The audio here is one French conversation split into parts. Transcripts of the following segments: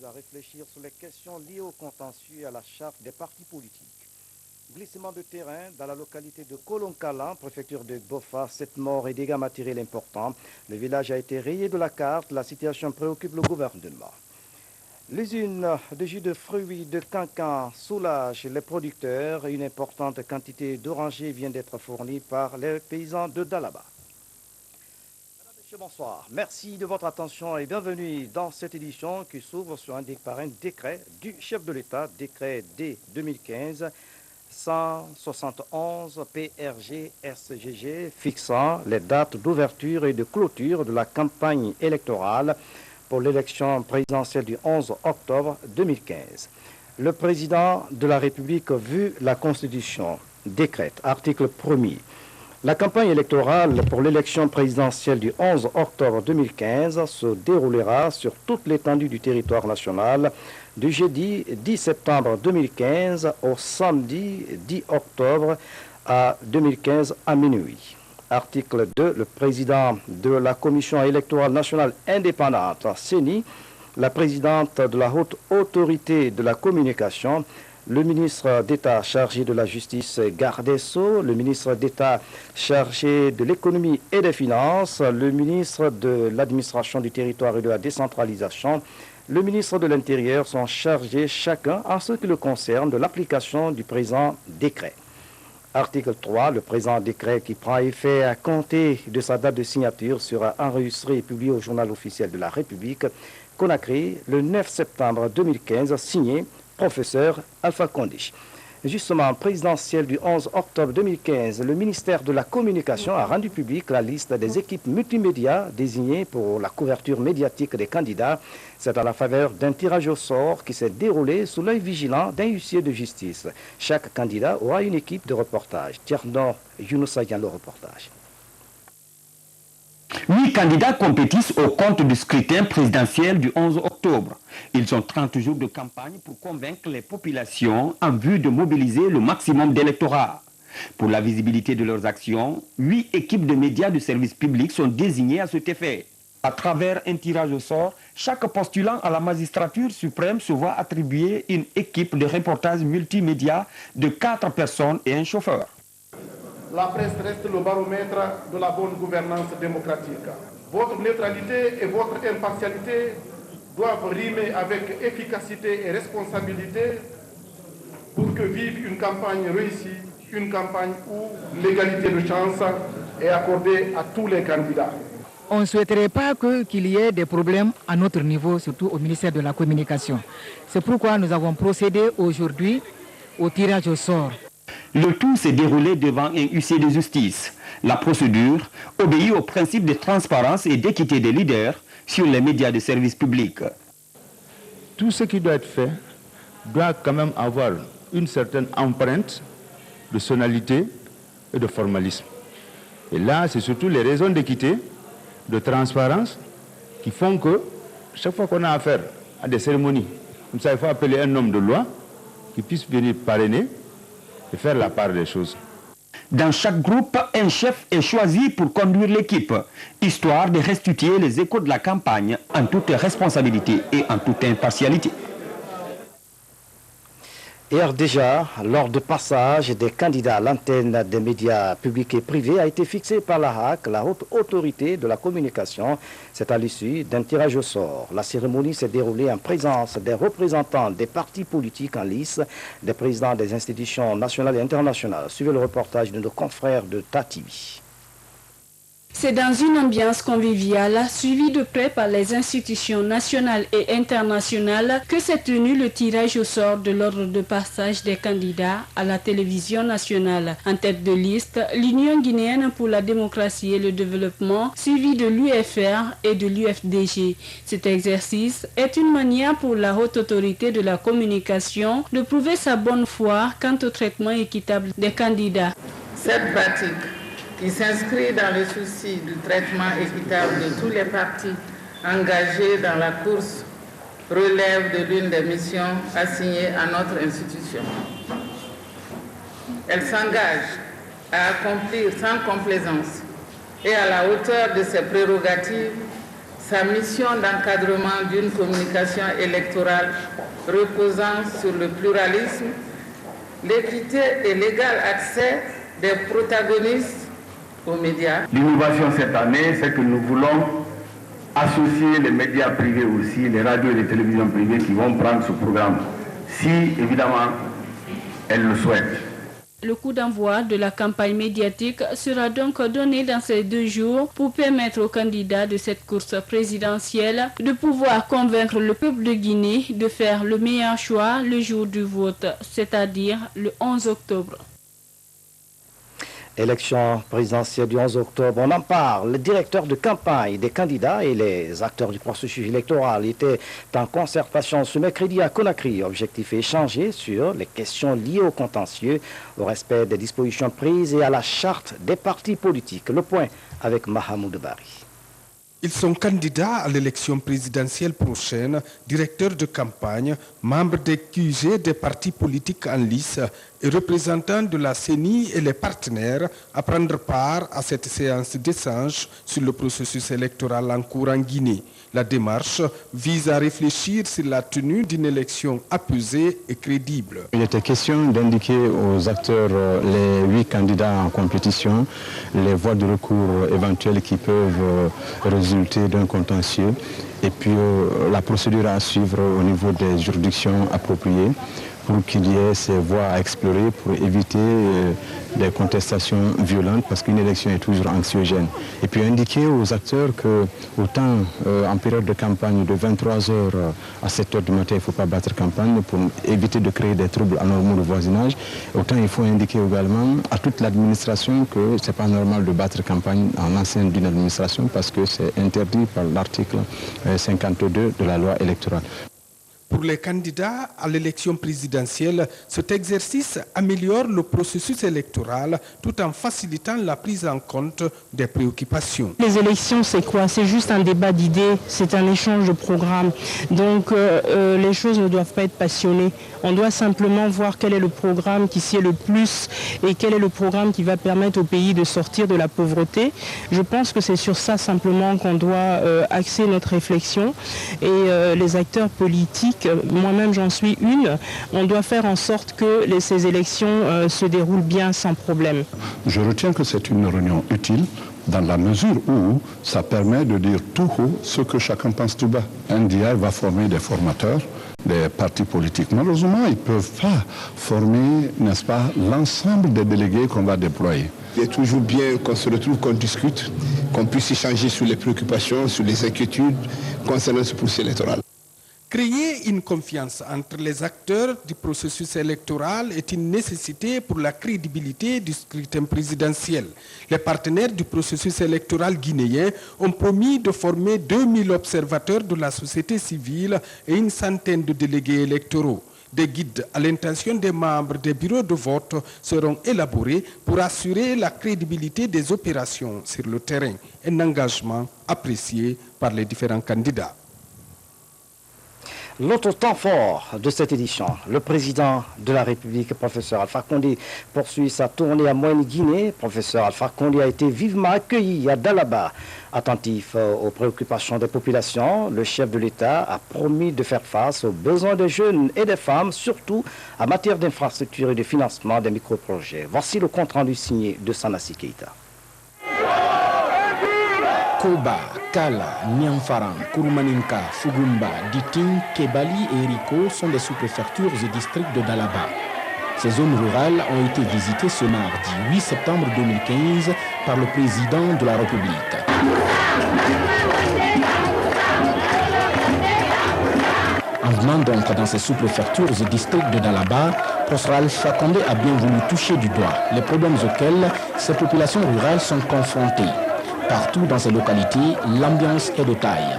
à réfléchir sur les questions liées au contentieux et à la charte des partis politiques. Glissement de terrain dans la localité de Kolonkala, préfecture de Bofa, 7 morts et dégâts matériels importants. Le village a été rayé de la carte. La situation préoccupe le gouvernement. L'usine de jus de fruits de cancan soulage les producteurs. Une importante quantité d'orangers vient d'être fournie par les paysans de Dalaba. Mesdames et messieurs, bonsoir. Merci de votre attention et bienvenue dans cette édition qui s'ouvre sur par un décret du chef de l'État, décret D 2015. 171 PRG SGG fixant les dates d'ouverture et de clôture de la campagne électorale pour l'élection présidentielle du 11 octobre 2015. Le président de la République, vu la Constitution, décrète, article 1er, la campagne électorale pour l'élection présidentielle du 11 octobre 2015 se déroulera sur toute l'étendue du territoire national du jeudi 10 septembre 2015 au samedi 10 octobre 2015 à minuit. Article 2. Le président de la Commission électorale nationale indépendante, CENI, la présidente de la Haute Autorité de la Communication, le ministre d'État chargé de la Justice, garde des Sceaux, le ministre d'État chargé de l'Économie et des Finances, le ministre de l'Administration du territoire et de la décentralisation, le ministre de l'Intérieur sont chargés chacun en ce qui le concerne de l'application du présent décret. Article 3. Le présent décret qui prend effet à compter de sa date de signature sera enregistré et publié au journal officiel de la République, Conakry, le 9 septembre 2015, signé professeur Alpha Condé. Justement, présidentielle du 11 octobre 2015, le ministère de la Communication a rendu publique la liste des équipes multimédia désignées pour la couverture médiatique des candidats. C'est à la faveur d'un tirage au sort qui s'est déroulé sous l'œil vigilant d'un huissier de justice. Chaque candidat aura une équipe de reportage. Tierno Younousayan, le reportage. 8 candidats compétissent au compte du scrutin présidentiel du 11 octobre. Ils ont 30 jours de campagne pour convaincre les populations en vue de mobiliser le maximum d'électorats. Pour la visibilité de leurs actions, 8 équipes de médias du service public sont désignées à cet effet. À travers un tirage au sort, chaque postulant à la magistrature suprême se voit attribuer une équipe de reportage multimédia de 4 personnes et un chauffeur. La presse reste le baromètre de la bonne gouvernance démocratique. Votre neutralité et votre impartialité doivent rimer avec efficacité et responsabilité pour que vive une campagne réussie, une campagne où l'égalité de chance est accordée à tous les candidats. On ne souhaiterait pas qu'il y ait des problèmes à notre niveau, surtout au ministère de la Communication. C'est pourquoi nous avons procédé aujourd'hui au tirage au sort. Le tout s'est déroulé devant un huissier de justice. La procédure obéit au principe de transparence et d'équité des leaders sur les médias de service public. Tout ce qui doit être fait doit quand même avoir une certaine empreinte de sonalité et de formalisme. Et là, c'est surtout les raisons d'équité, de transparence, qui font que chaque fois qu'on a affaire à des cérémonies, comme ça, il faut appeler un homme de loi qui puisse venir parrainer et faire la part des choses. Dans chaque groupe, un chef est choisi pour conduire l'équipe, histoire de restituer les échos de la campagne en toute responsabilité et en toute impartialité. Hier déjà, lors du passage des candidats à l'antenne des médias publics et privés a été fixé par la HAC, la Haute Autorité de la Communication. C'est à l'issue d'un tirage au sort. La cérémonie s'est déroulée en présence des représentants des partis politiques en lice, des présidents des institutions nationales et internationales. Suivez le reportage de nos confrères de TATV. C'est dans une ambiance conviviale, suivie de près par les institutions nationales et internationales, que s'est tenu le tirage au sort de l'ordre de passage des candidats à la télévision nationale. En tête de liste, l'Union guinéenne pour la démocratie et le développement, suivie de l'UFR et de l'UFDG. Cet exercice est une manière pour la Haute Autorité de la Communication de prouver sa bonne foi quant au traitement équitable des candidats. Cette pratique, qui s'inscrit dans le souci du traitement équitable de tous les partis engagés dans la course, relève de l'une des missions assignées à notre institution. Elle s'engage à accomplir sans complaisance et à la hauteur de ses prérogatives sa mission d'encadrement d'une communication électorale reposant sur le pluralisme, l'équité et l'égal accès des protagonistes aux médias. L'innovation cette année, c'est que nous voulons associer les médias privés aussi, les radios et les télévisions privées qui vont prendre ce programme, si évidemment elles le souhaitent. Le coup d'envoi de la campagne médiatique sera donc donné dans ces 2 jours pour permettre aux candidats de cette course présidentielle de pouvoir convaincre le peuple de Guinée de faire le meilleur choix le jour du vote, c'est-à-dire le 11 octobre. Élection présidentielle du 11 octobre, on en parle. Le directeur de campagne des candidats et les acteurs du processus électoral étaient en concertation ce mercredi à Conakry. Objectif échangé sur les questions liées au contentieux, au respect des dispositions prises et à la charte des partis politiques. Le point avec Mahamoud Bari. Ils sont candidats à l'élection présidentielle prochaine, directeurs de campagne, membres des QG des partis politiques en lice et représentants de la CENI et les partenaires à prendre part à cette séance d'échange sur le processus électoral en cours en Guinée. La démarche vise à réfléchir sur la tenue d'une élection apaisée et crédible. Il était question d'indiquer aux acteurs, les 8 candidats en compétition, les voies de recours éventuelles qui peuvent résulter d'un contentieux et puis la procédure à suivre au niveau des juridictions appropriées pour qu'il y ait ces voies à explorer pour éviter des contestations violentes parce qu'une élection est toujours anxiogène. Et puis indiquer aux acteurs que autant en période de campagne de 23h à 7h du matin, il ne faut pas battre campagne pour éviter de créer des troubles anormaux de voisinage. Autant il faut indiquer également à toute l'administration que ce n'est pas normal de battre campagne en enceinte d'une administration parce que c'est interdit par l'article 52 de la loi électorale. Pour les candidats à l'élection présidentielle, cet exercice améliore le processus électoral tout en facilitant la prise en compte des préoccupations. Les élections, c'est quoi? C'est juste un débat d'idées, c'est un échange de programmes. Donc les choses ne doivent pas être passionnées. On doit simplement voir quel est le programme qui sied le plus et quel est le programme qui va permettre au pays de sortir de la pauvreté. Je pense que c'est sur ça simplement qu'on doit axer notre réflexion. Et les acteurs politiques, moi-même j'en suis une, on doit faire en sorte que ces élections se déroulent bien sans problème. Je retiens que c'est une réunion utile dans la mesure où ça permet de dire tout haut ce que chacun pense tout bas. NDI va former des formateurs, des partis politiques. Malheureusement, ils ne peuvent pas former, n'est-ce pas, l'ensemble des délégués qu'on va déployer. Il est toujours bien qu'on se retrouve, qu'on discute, qu'on puisse échanger sur les préoccupations, sur les inquiétudes concernant ce processus électoral. Créer une confiance entre les acteurs du processus électoral est une nécessité pour la crédibilité du scrutin présidentiel. Les partenaires du processus électoral guinéen ont promis de former 2000 observateurs de la société civile et une centaine de délégués électoraux. Des guides à l'intention des membres des bureaux de vote seront élaborés pour assurer la crédibilité des opérations sur le terrain, un engagement apprécié par les différents candidats. L'autre temps fort de cette édition, le président de la République, professeur Alpha Condé, poursuit sa tournée à Moyenne-Guinée. Professeur Alpha Condé a été vivement accueilli à Dalaba. Attentif aux préoccupations des populations, le chef de l'État a promis de faire face aux besoins des jeunes et des femmes, surtout en matière d'infrastructure et de financement des microprojets. Voici le compte-rendu signé de Sanassi Keita. Koba, Kala, Niamfaran, Kouroumaninka, Fugumba, Diting, Kebali et Eriko sont des sous-préfectures et districts de Dalaba. Ces zones rurales ont été visitées ce mardi 8 septembre 2015 par le président de la République. En venant donc dans ces sous-préfectures et districts de Dalaba, professeur Alpha Condé a bien voulu toucher du doigt les problèmes auxquels ces populations rurales sont confrontées. Partout dans ces localités, l'ambiance est de taille.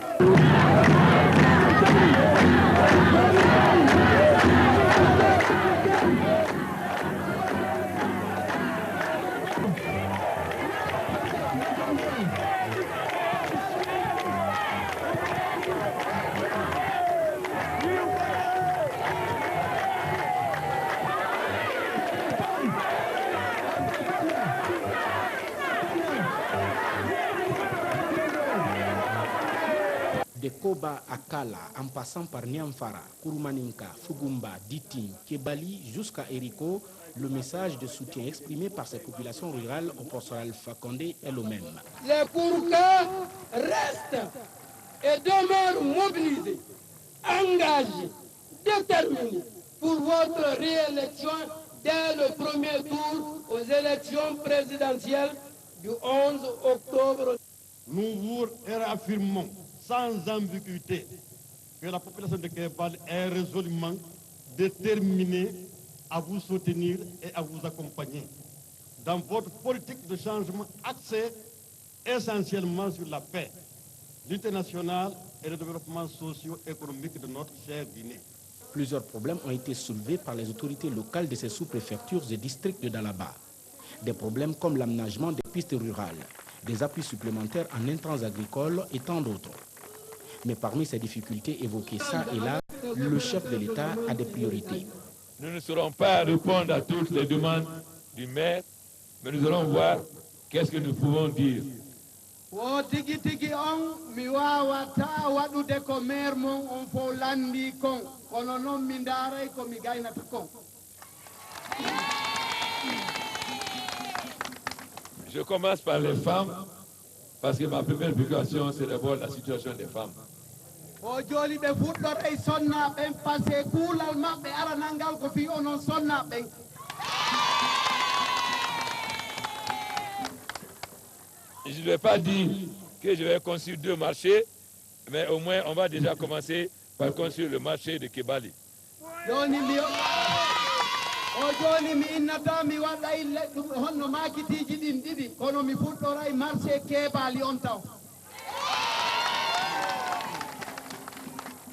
De Koba à Kala, en passant par Niamfara, Kurumaninka, Fugumba, Diting, Kebali jusqu'à Eriko, le message de soutien exprimé par ces populations rurales au professeur Alpha Condé est le même. Les Kourkas restent et demeurent mobilisés, engagés, déterminés pour votre réélection dès le premier tour aux élections présidentielles du 11 octobre. Nous vous réaffirmons sans ambiguïté que la population de Kébali est résolument déterminée à vous soutenir et à vous accompagner dans votre politique de changement axée essentiellement sur la paix, l'unité nationale et le développement socio-économique de notre chère Guinée. Plusieurs problèmes ont été soulevés par les autorités locales de ces sous-préfectures et districts de Dalaba. Des problèmes comme l'aménagement des pistes rurales, des appuis supplémentaires en intrants agricoles et tant d'autres. Mais parmi ces difficultés évoquées ça et là, le chef de l'État a des priorités. Nous ne saurons pas répondre à toutes les demandes du maire, mais nous allons voir qu'est-ce que nous pouvons dire. Je commence par les femmes, parce que ma première préoccupation, c'est d'abord la situation des femmes. Je ne vais pas dire que je vais construire 2 marchés, mais au moins on va déjà commencer par construire le marché de Kébali.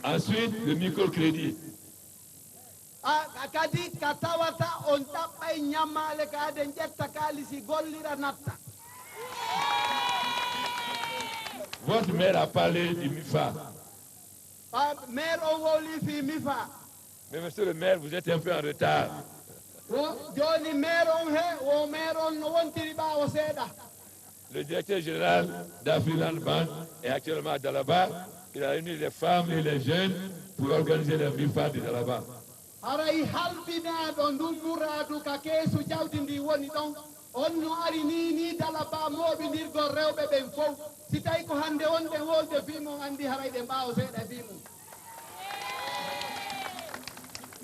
Ensuite, le microcrédit. Votre maire a parlé du MIFA. Mais monsieur le maire, vous êtes un peu en retard. Le directeur général d'Afriland Bank est actuellement à Dalaba. Il a réuni les femmes et les jeunes pour organiser le MIFA de Dalaba.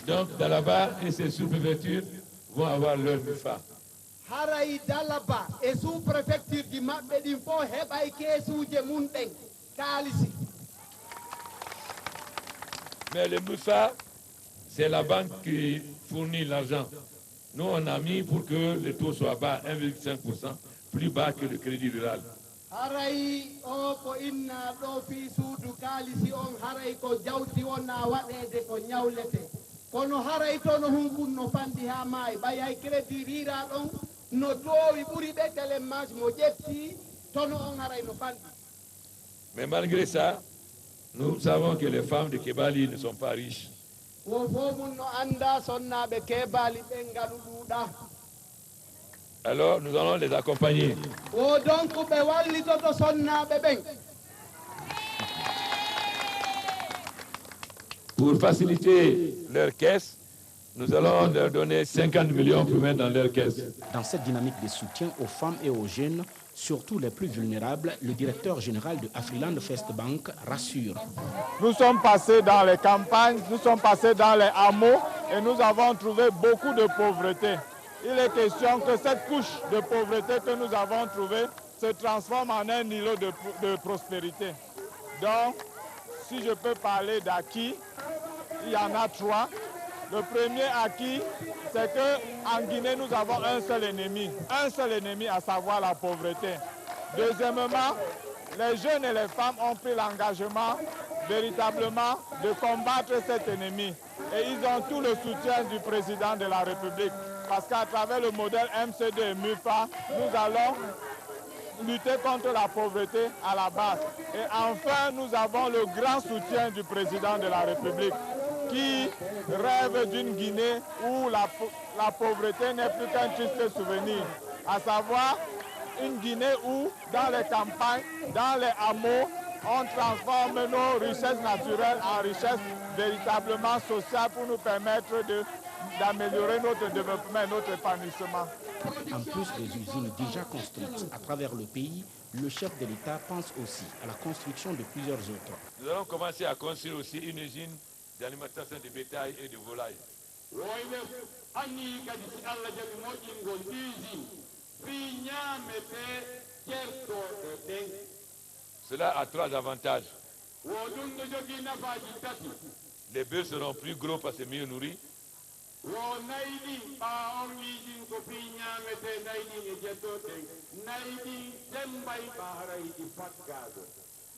Donc Dalaba et ses sous-préfectures vont avoir leur MIFA. Mais le MIFA, c'est la banque qui fournit l'argent. Nous, on a mis pour que le taux soit bas, 1,5%, plus bas que le crédit rural. Mais malgré ça, nous savons que les femmes de Kébali ne sont pas riches. Alors nous allons les accompagner. Pour faciliter leur caisse, nous allons leur donner 50 millions pour mettre dans leur caisse. Dans cette dynamique de soutien aux femmes et aux jeunes, surtout les plus vulnérables, le directeur général de Afriland First Bank rassure. Nous sommes passés dans les campagnes, nous sommes passés dans les hameaux et nous avons trouvé beaucoup de pauvreté. Il est question que cette couche de pauvreté que nous avons trouvée se transforme en un îlot de prospérité. Donc, si je peux parler d'acquis, il y en a 3. Le premier acquis, c'est qu'en Guinée, nous avons un seul ennemi, à savoir la pauvreté. Deuxièmement, les jeunes et les femmes ont pris l'engagement véritablement de combattre cet ennemi. Et ils ont tout le soutien du président de la République. Parce qu'à travers le modèle MCD et MUFA, nous allons lutter contre la pauvreté à la base. Et enfin, nous avons le grand soutien du président de la République qui rêve d'une Guinée où la pauvreté n'est plus qu'un triste souvenir. À savoir une Guinée où, dans les campagnes, dans les hameaux, on transforme nos richesses naturelles en richesses véritablement sociales pour nous permettre d'améliorer notre développement et notre épanouissement. En plus des usines déjà construites à travers le pays, le chef de l'État pense aussi à la construction de plusieurs autres. Nous allons commencer à construire aussi une usine d'alimentation de bétail et de volailles. Cela a 3 avantages. Les bœufs seront plus gros parce que mieux nourris.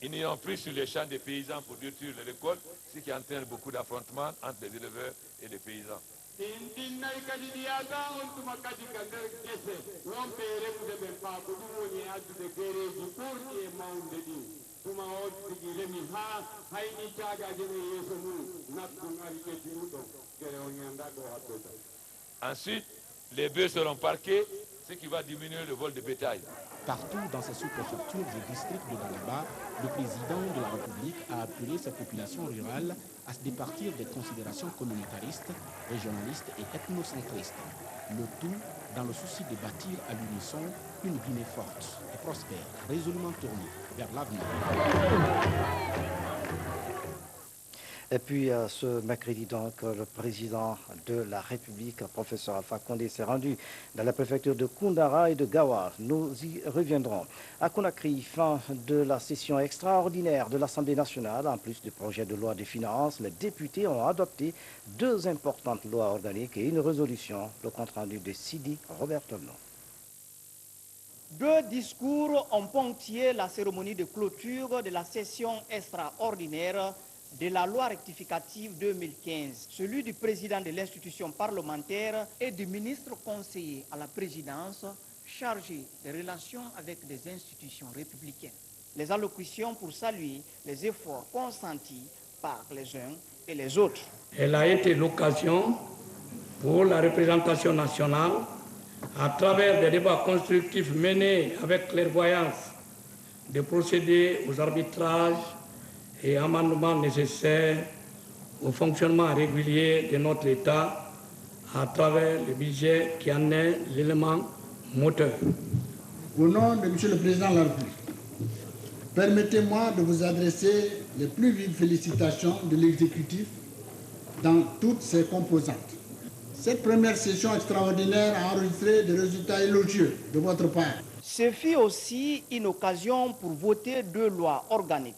Ils n'iront plus sur les champs des paysans pour détruire les récoltes, ce qui entraîne beaucoup d'affrontements entre les éleveurs et les paysans. Ensuite, les bœufs seront parqués, ce qui va diminuer le vol de bétail. Partout dans ces sous-préfectures et districts de Dalaba, le président de la République a appelé sa population rurale à se départir des considérations communautaristes, régionalistes et ethnocentristes. Le tout dans le souci de bâtir à l'unisson une Guinée forte et prospère, résolument tournée vers l'avenir. Et puis ce mercredi, donc, le président de la République, professeur Alpha Condé, s'est rendu dans la préfecture de Koundara et de Gawar. Nous y reviendrons. À Conakry, fin de la session extraordinaire de l'Assemblée nationale. En plus du projet de loi des finances, les députés ont adopté 2 importantes lois organiques et une résolution. Le compte-rendu de Sidi Robert Tomlon. 2 discours ont ponctué la cérémonie de clôture de la session extraordinaire de la loi rectificative 2015, celui du président de l'institution parlementaire et du ministre conseiller à la présidence chargé des relations avec les institutions républicaines. Les allocutions pour saluer les efforts consentis par les uns et les autres. Elle a été l'occasion pour la représentation nationale, à travers des débats constructifs menés avec clairvoyance, de procéder aux arbitrages et amendements nécessaires au fonctionnement régulier de notre État à travers le budget qui en est l'élément moteur. Au nom de M. le Président de la République, permettez-moi de vous adresser les plus vives félicitations de l'exécutif dans toutes ses composantes. Cette première session extraordinaire a enregistré des résultats élogieux de votre part. Ce fut aussi une occasion pour voter 2 lois organiques.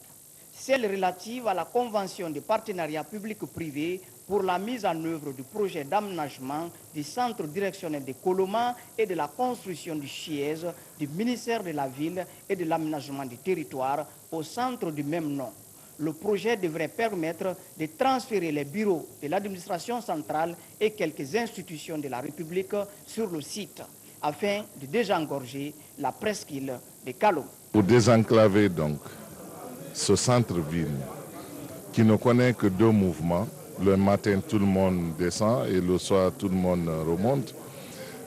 Celle relative à la Convention de partenariat public-privé pour la mise en œuvre du projet d'aménagement du centre directionnel de Koloma et de la construction du siège du ministère de la Ville et de l'aménagement du territoire au centre du même nom. Le projet devrait permettre de transférer les bureaux de l'administration centrale et quelques institutions de la République sur le site, afin de désengorger la presqu'île de Kalom. Pour désenclaver donc ce centre-ville qui ne connaît que 2 mouvements, le matin tout le monde descend et le soir tout le monde remonte,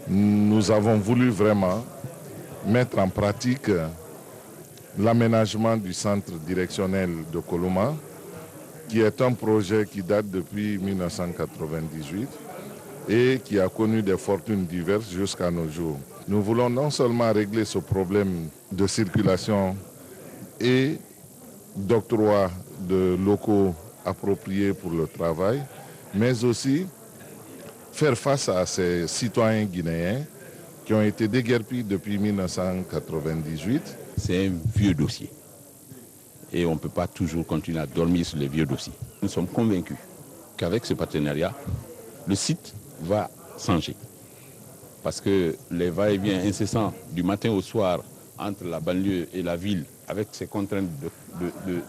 nous avons voulu vraiment mettre en pratique l'aménagement du centre directionnel de Koloma, qui est un projet qui date depuis 1998 et qui a connu des fortunes diverses jusqu'à nos jours. Nous voulons non seulement régler ce problème de circulation et d'octroi de locaux appropriés pour le travail, mais aussi faire face à ces citoyens guinéens qui ont été déguerpis depuis 1998. C'est un vieux dossier et on ne peut pas toujours continuer à dormir sur les vieux dossiers. Nous sommes convaincus qu'avec ce partenariat, le site va changer parce que les va-et-vient incessants du matin au soir entre la banlieue et la ville, avec ces contraintes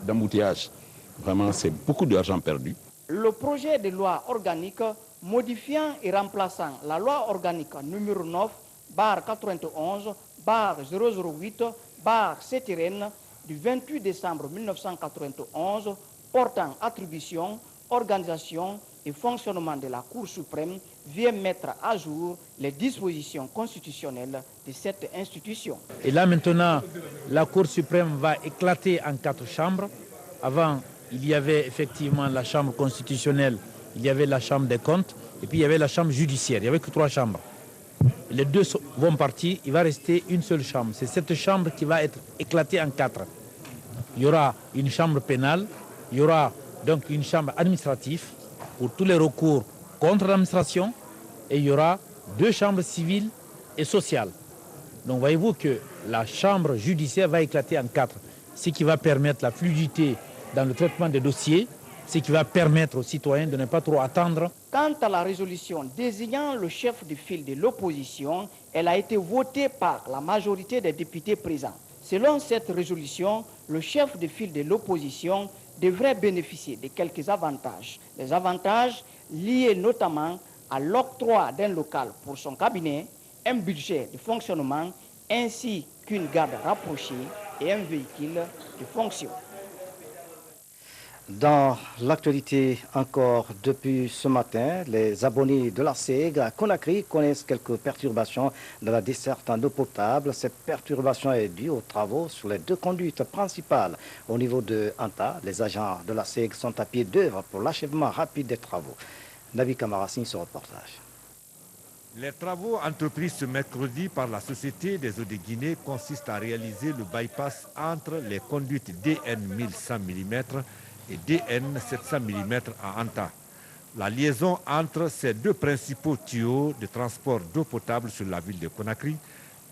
d'embouteillage, vraiment c'est beaucoup d'argent perdu. Le projet de loi organique modifiant et remplaçant la loi organique numéro 9/91/008/CTRN du 28 décembre 1991 portant attribution, organisation et fonctionnement de la Cour suprême vient mettre à jour les dispositions constitutionnelles de cette institution. Et là maintenant, la Cour suprême va éclater en 4 chambres. Avant, il y avait effectivement la Chambre constitutionnelle, il y avait la Chambre des comptes, et puis il y avait la Chambre judiciaire. Il n'y avait que 3 chambres. Les 2 vont partir, il va rester une seule chambre. C'est cette chambre qui va être éclatée en 4. Il y aura une chambre pénale, il y aura donc une chambre administrative pour tous les recours contre l'administration, et il y aura 2 chambres civiles et sociales. Donc voyez-vous que la chambre judiciaire va éclater en 4, ce qui va permettre la fluidité dans le traitement des dossiers, ce qui va permettre aux citoyens de ne pas trop attendre. Quant à la résolution désignant le chef de file de l'opposition, elle a été votée par la majorité des députés présents. Selon cette résolution, le chef de file de l'opposition devrait bénéficier de quelques avantages. Les avantages liés notamment à l'octroi d'un local pour son cabinet, un budget de fonctionnement, ainsi qu'une garde rapprochée et un véhicule de fonction. Dans l'actualité encore depuis ce matin, les abonnés de la SEG à Conakry connaissent quelques perturbations dans la desserte en eau potable. Cette perturbation est due aux travaux sur les 2 conduites principales. Au niveau de Anta, les agents de la SEG sont à pied d'œuvre pour l'achèvement rapide des travaux. Nabi Kamara signe ce reportage. Les travaux entrepris ce mercredi par la Société des eaux de Guinée consistent à réaliser le bypass entre les conduites DN 1100 mm et DN 700 mm à Anta. La liaison entre ces 2 principaux tuyaux de transport d'eau potable sur la ville de Conakry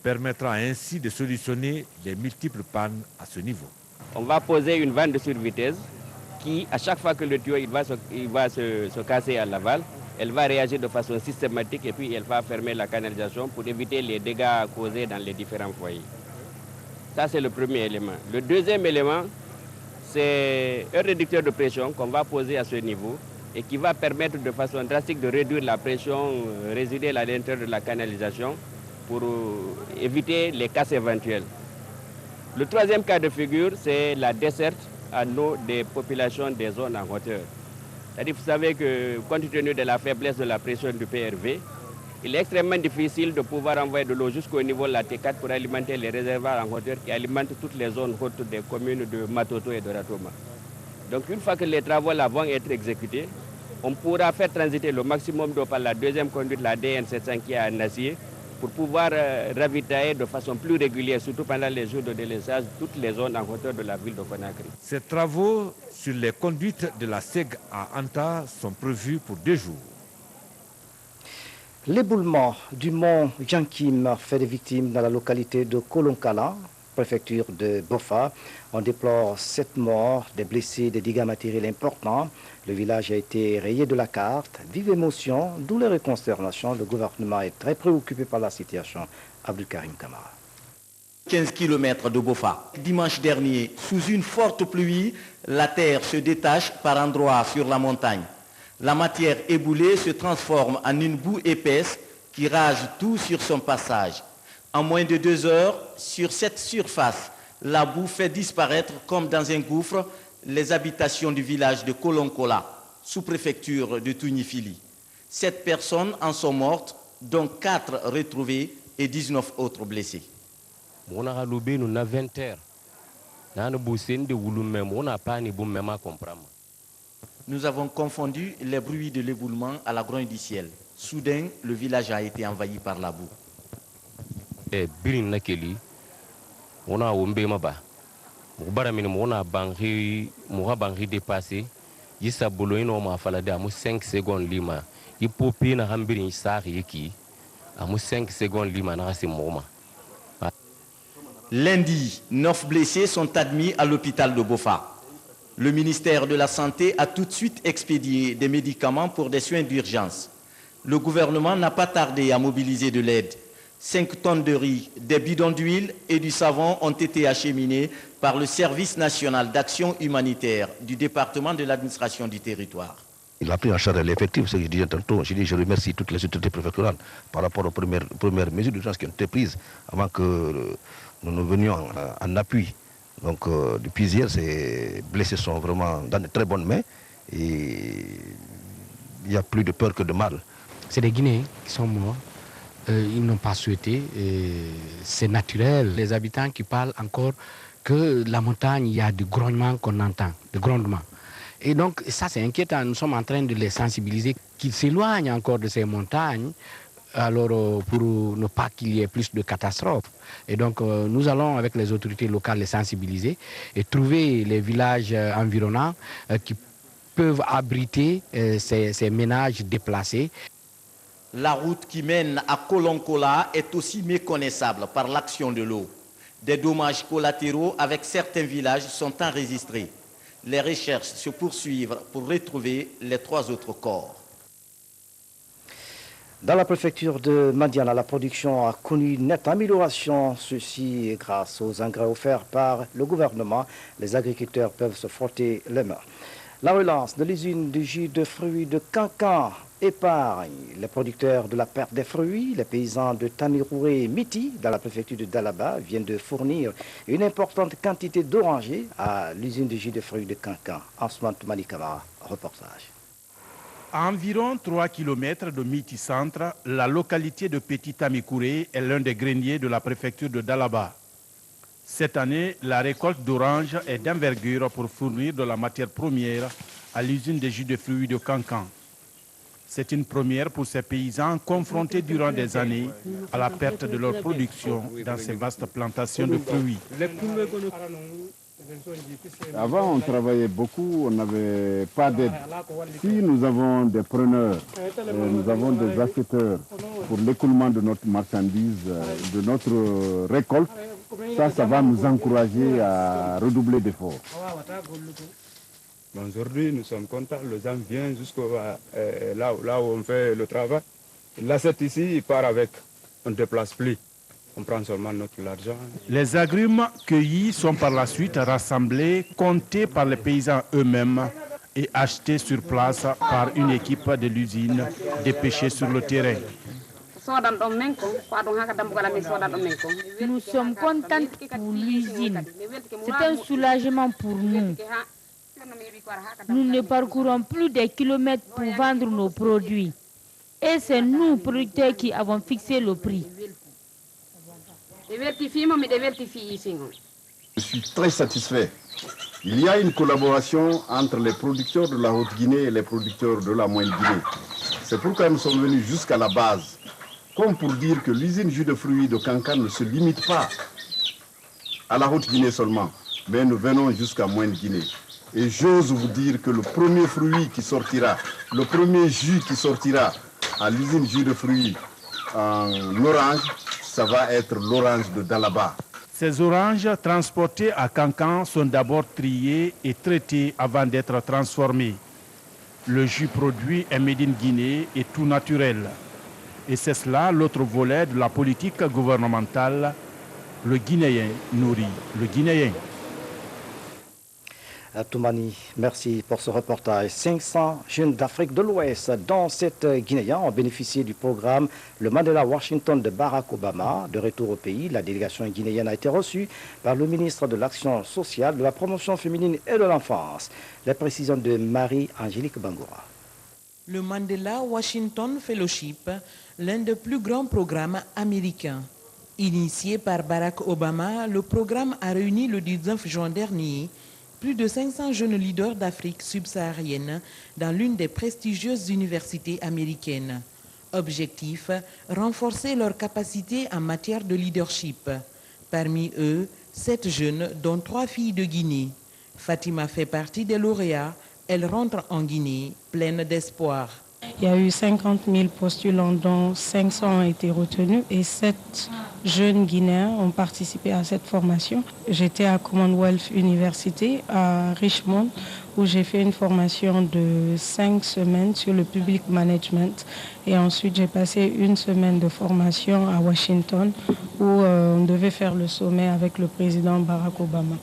permettra ainsi de solutionner les multiples pannes à ce niveau. On va poser une vanne de survitesse qui, à chaque fois que le tuyau il va se casser à l'aval, elle va réagir de façon systématique et puis elle va fermer la canalisation pour éviter les dégâts causés dans les différents foyers. Ça, c'est le premier élément. Le deuxième élément, c'est un réducteur de pression qu'on va poser à ce niveau et qui va permettre de façon drastique de réduire la pression résiduelle à l'intérieur de la canalisation pour éviter les casses éventuelles. Le troisième cas de figure, c'est la desserte en eau des populations des zones en hauteur. C'est-à-dire, vous savez que compte tenu de la faiblesse de la pression du PRV, il est extrêmement difficile de pouvoir envoyer de l'eau jusqu'au niveau de la T4 pour alimenter les réservoirs en hauteur qui alimentent toutes les zones hautes des communes de Matoto et de Ratoma. Donc une fois que les travaux là vont être exécutés, on pourra faire transiter le maximum d'eau par la 2e conduite, la DN700 qui est en acier, pour pouvoir ravitailler de façon plus régulière, surtout pendant les jours de délaissage, toutes les zones en hauteur de la ville de Conakry. Ces travaux sur les conduites de la SEG à Anta sont prévus pour 2 jours. L'éboulement du mont Jankim fait des victimes dans la localité de Kolonkala, préfecture de Bofa. On déplore 7 morts, des blessés, des dégâts matériels importants. Le village a été rayé de la carte. Vive émotion, douleur et consternation. Le gouvernement est très préoccupé par la situation. Abdul Karim Kamara. 15 km de Bofa. Dimanche dernier, sous une forte pluie, la terre se détache par endroits sur la montagne. La matière éboulée se transforme en une boue épaisse qui rase tout sur son passage. En moins de 2 heures, sur cette surface, la boue fait disparaître, comme dans un gouffre, les habitations du village de Kolonkola, sous-préfecture de Tounifili. 7 personnes en sont mortes, dont 4 retrouvées et 19 autres blessés. Nous avons confondu les bruits de l'éboulement à la grogne du ciel. Soudain, le village a été envahi par la boue. Lundi, 9 blessés sont admis à l'hôpital de Bofa. Le ministère de la Santé a tout de suite expédié des médicaments pour des soins d'urgence. Le gouvernement n'a pas tardé à mobiliser de l'aide. 5 tonnes de riz, des bidons d'huile et du savon ont été acheminés par le Service national d'action humanitaire du département de l'administration du territoire. Il a pris en charge l'effectif, ce que je disais tantôt. Je remercie toutes les autorités préfectorales par rapport aux premières mesures d'urgence qui ont été prises avant que nous venions en appui. Donc depuis hier, ces blessés sont vraiment dans de très bonnes mains et il y a plus de peur que de mal. C'est des Guinéens qui sont morts. Ils n'ont pas souhaité. C'est naturel. Les habitants qui parlent encore que la montagne, il y a du grognement qu'on entend, de grondement. Et donc, ça, c'est inquiétant. Nous sommes en train de les sensibiliser, qu'ils s'éloignent encore de ces montagnes, alors pour ne pas qu'il y ait plus de catastrophes. Et donc, nous allons, avec les autorités locales, les sensibiliser et trouver les villages environnants qui peuvent abriter ces ménages déplacés. La route qui mène à Kolonkola est aussi méconnaissable par l'action de l'eau. Des dommages collatéraux avec certains villages sont enregistrés. Les recherches se poursuivent pour retrouver les 3 autres corps. Dans la préfecture de Madiana, la production a connu une nette amélioration. Ceci grâce aux engrais offerts par le gouvernement. Les agriculteurs peuvent se frotter les mains. La relance de l'usine de jus de fruits de Cancan épargne les producteurs de la perte des fruits. Les paysans de Tamirouré et Miti, dans la préfecture de Dalaba, viennent de fournir une importante quantité d'orangers à l'usine de jus de fruits de Cancan. Ansman Toumani Kamara, reportage. À environ 3 km de Miti Centre, la localité de Petit Tamikouré est l'un des greniers de la préfecture de Dalaba. Cette année, la récolte d'oranges est d'envergure pour fournir de la matière première à l'usine de jus de fruits de Cancan. C'est une première pour ces paysans confrontés durant des années à la perte de leur production dans ces vastes plantations de fruits. Avant, on travaillait beaucoup, on n'avait pas d'aide. Si nous avons des preneurs, nous avons des acheteurs pour l'écoulement de notre marchandise, de notre récolte, ça va nous encourager à redoubler d'efforts. Aujourd'hui, nous sommes contents. Les gens viennent jusqu'à là où on fait le travail. L'assiette ici, il part avec. On ne déplace plus. On prend seulement notre argent. Les agrumes cueillis sont par la suite rassemblés, comptés par les paysans eux-mêmes et achetés sur place par une équipe de l'usine dépêchée sur le terrain. Nous sommes contents pour l'usine. C'est un soulagement pour nous. Nous ne parcourons plus des kilomètres pour vendre nos produits. Et c'est nous, producteurs, qui avons fixé le prix. Je suis très satisfait. Il y a une collaboration entre les producteurs de la Haute-Guinée et les producteurs de la Moyenne-Guinée. C'est pourquoi nous sommes venus jusqu'à la base, comme pour dire que l'usine jus de fruits de Cancan ne se limite pas à la Haute-Guinée seulement, mais nous venons jusqu'à Moyenne-Guinée. Et j'ose vous dire que le premier fruit qui sortira, le premier jus qui sortira à l'usine jus de fruits en orange, ça va être l'orange de Dalaba. Ces oranges transportées à Cancan sont d'abord triées et traitées avant d'être transformées. Le jus produit est made in Guinée et tout naturel. Et c'est cela l'autre volet de la politique gouvernementale. Le Guinéen nourrit le Guinéen. Toumani, merci pour ce reportage. 500 jeunes d'Afrique de l'Ouest dans cette Guinéen ont bénéficié du programme Le Mandela Washington de Barack Obama. De retour au pays, la délégation guinéenne a été reçue par le ministre de l'Action sociale, de la promotion féminine et de l'enfance. Les précisions de Marie-Angélique Bangoura. Le Mandela Washington Fellowship, l'un des plus grands programmes américains. Initié par Barack Obama, le programme a réuni le 19 juin dernier plus de 500 jeunes leaders d'Afrique subsaharienne dans l'une des prestigieuses universités américaines. Objectif, renforcer leurs capacités en matière de leadership. Parmi eux, 7 jeunes, dont 3 filles de Guinée. Fatima fait partie des lauréats. Elle rentre en Guinée pleine d'espoir. Il y a eu 50 000 postulants dont 500 ont été retenus et 7 jeunes Guinéens ont participé à cette formation. J'étais à Commonwealth University à Richmond où j'ai fait une formation de 5 semaines sur le public management et ensuite j'ai passé une semaine de formation à Washington où on devait faire le sommet avec le président Barack Obama.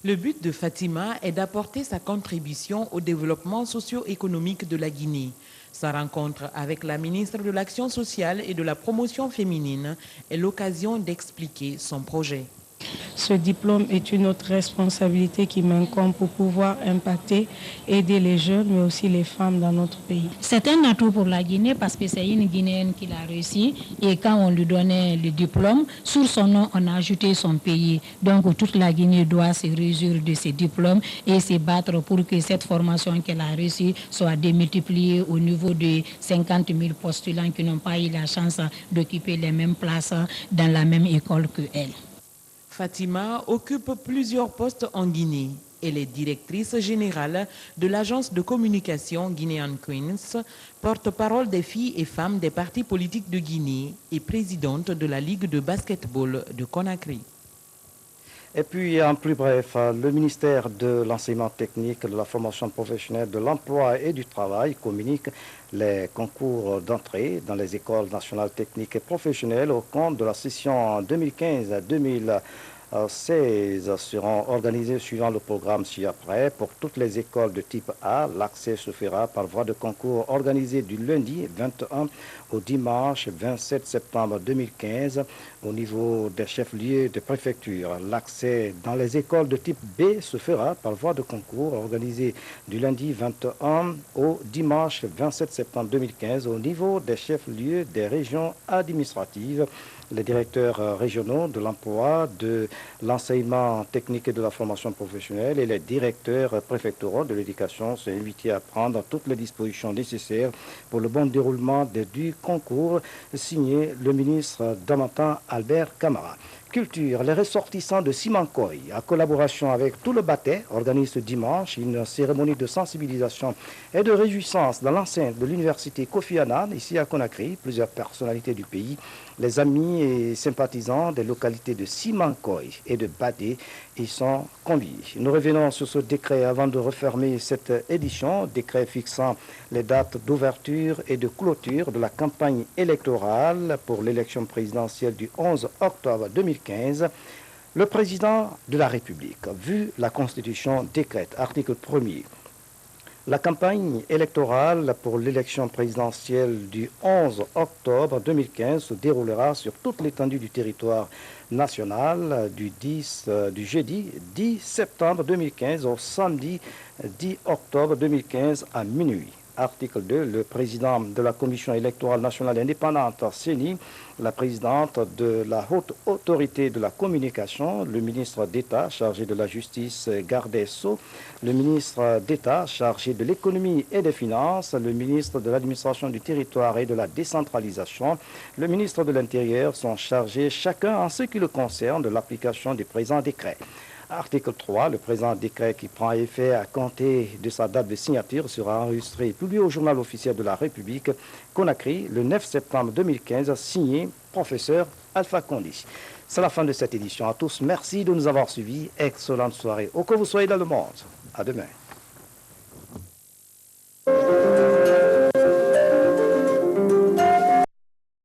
Le but de Fatima est d'apporter sa contribution au développement socio-économique de la Guinée. Sa rencontre avec la ministre de l'Action sociale et de la promotion féminine est l'occasion d'expliquer son projet. Ce diplôme est une autre responsabilité qui m'incombe pour pouvoir impacter, aider les jeunes, mais aussi les femmes dans notre pays. C'est un atout pour la Guinée parce que c'est une Guinéenne qui l'a réussi. Et quand on lui donnait le diplôme, sur son nom, on a ajouté son pays. Donc toute la Guinée doit se réjouir de ce diplôme et se battre pour que cette formation qu'elle a reçue soit démultipliée au niveau de 50 000 postulants qui n'ont pas eu la chance d'occuper les mêmes places dans la même école qu'elle. Fatima occupe plusieurs postes en Guinée. Elle est directrice générale de l'agence de communication Guinean Queens, porte-parole des filles et femmes des partis politiques de Guinée et présidente de la Ligue de basketball de Conakry. Et puis, en plus bref, le ministère de l'enseignement technique, de la formation professionnelle, de l'emploi et du travail communique les concours d'entrée dans les écoles nationales techniques et professionnelles au compte de la session 2015-2016 seront organisés suivant le programme ci-après. Pour toutes les écoles de type A, l'accès se fera par voie de concours organisé du lundi 21 au dimanche 27 septembre 2015 au niveau des chefs-lieux de préfecture. L'accès dans les écoles de type B se fera par voie de concours organisé du lundi 21 au dimanche 27 septembre 2015 au niveau des chefs-lieux des régions administratives. Les directeurs régionaux de l'emploi, de l'enseignement technique et de la formation professionnelle et les directeurs préfectoraux de l'éducation sont invités à prendre toutes les dispositions nécessaires pour le bon déroulement du concours, signé le ministre Damatan Albert Camara. Culture, les ressortissants de Simankoy, en collaboration avec tout le Baté, organisent ce dimanche une cérémonie de sensibilisation et de réjouissance dans l'enceinte de l'université Kofi Annan, ici à Conakry. Plusieurs personnalités du pays, les amis et sympathisants des localités de Simankoy et de Badé y sont conviés. Nous revenons sur ce décret avant de refermer cette édition, décret fixant les dates d'ouverture et de clôture de la campagne électorale pour l'élection présidentielle du 11 octobre 2015. Le président de la République, vu la Constitution, décrète, article 1er, la campagne électorale pour l'élection présidentielle du 11 octobre 2015 se déroulera sur toute l'étendue du territoire national du jeudi 10 septembre 2015 au samedi 10 octobre 2015 à minuit. Article 2, le président de la Commission électorale nationale indépendante, CENI, la présidente de la Haute Autorité de la Communication, le ministre d'État chargé de la Justice, garde des Sceaux, le ministre d'État chargé de l'économie et des finances, le ministre de l'administration du territoire et de la décentralisation, le ministre de l'Intérieur sont chargés chacun en ce qui le concerne de l'application du présent décret. Article 3, le présent décret qui prend effet à compter de sa date de signature sera enregistré et publié au journal officiel de la République, Conakry, le 9 septembre 2015, signé professeur Alpha Condi. C'est la fin de cette édition. À tous, merci de nous avoir suivis. Excellente soirée. Où que vous soyez dans le monde. À demain.